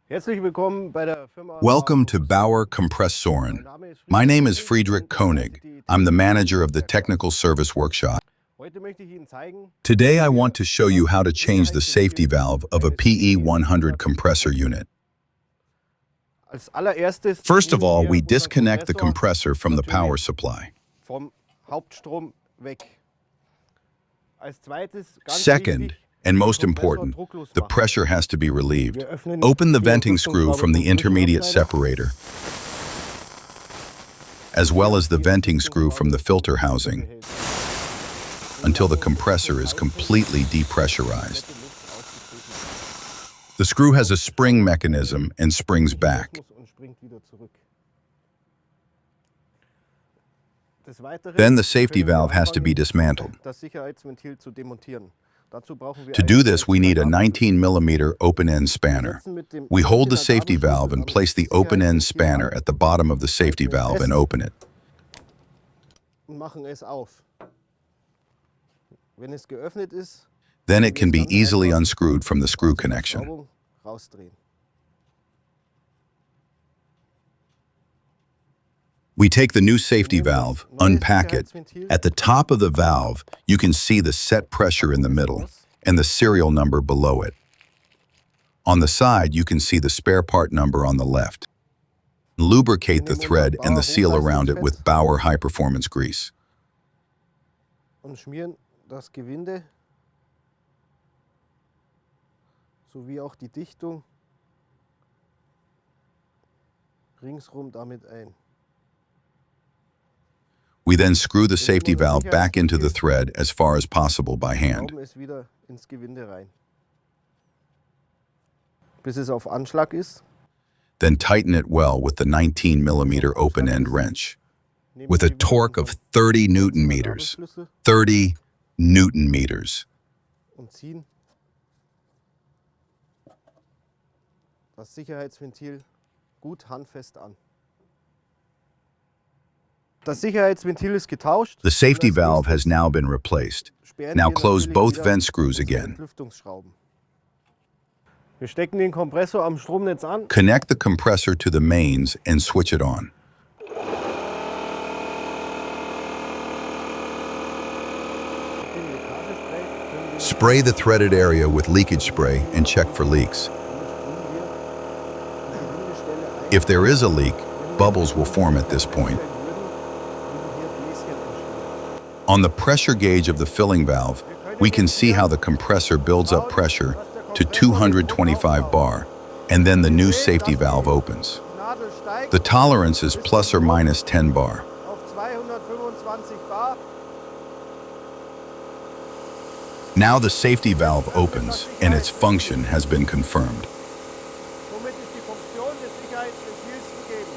Herzlich willkommen bei der Firma Welcome to BAUER Kompressoren. My name is Friedrich Koenig. I'm the manager of the Technical Service Workshop. Heute möchte ich Ihnen zeigen, Today I want to show you how to change the safety valve of a PE100 compressor unit. als allererstes First of nehmen all, wir we unseren disconnect the Kompressor compressor from the power natürlich supply. vom Hauptstrom weg. Als zweites, ganz Second, wichtig, and most den Kompressor important, drucklos the machen. pressure has to be relieved. Wir öffnen Open the die venting screw from the Entlüftungsschraube vom intermediate Zwischenabschneider, separator, as well as the venting screw from the filter housing, until the compressor is completely depressurized. The screw has a spring mechanism and springs back. und springt wieder zurück. Des Weiteren Then the safety können wir valve has to be anfangen, dismantled. das Sicherheitsventil zu demontieren. Dazu brauchen wir To einen do this, we need a 19 19mm open-end spanner. We hold the safety valve and place the open-end spanner at the bottom of the safety valve and open it. und machen es auf. Wenn es geöffnet ist, Then it can be easily unscrewed from the screw die connection. Verschraubung rausdrehen. We take the new safety valve, unpack it. At the top of the valve, you can see the set pressure in the middle and the serial number below it. On the side, you can see the spare part number on the left. Lubricate the thread and the seal around it with BAUER high-performance grease. Und schmieren das Gewinde sowie auch die Dichtung ringsrum damit ein. We then screw the safety valve back into the thread as far as possible by hand. Schrauben es wieder ins Gewinde rein, bis es auf Anschlag ist. Then tighten it well with the 19mm open-end wrench. Nehmen With a Sie wieder torque of unseren 30 Newton meters. 30 Newton meters. und ziehen das Sicherheitsventil gut handfest an. Das Sicherheitsventil ist getauscht. The safety Und als valve has nächstes now been replaced. sperren Now wir close natürlich both wieder vent screws unsere again. Entlüftungsschrauben. Wir stecken den Kompressor am Stromnetz an. Connect the compressor to the mains and switch it on. Spray the threaded area with leakage spray and check for leaks. If there is a leak, bubbles will form at this point. On the pressure gauge of the filling valve, we can see how the compressor builds up pressure to 225 bar, and then the new safety valve opens. The tolerance is plus or minus 10 bar. Auf 225 bar. Now the safety valve opens, and its function has been confirmed. Somit ist die Funktion des Sicherheitsventils gegeben.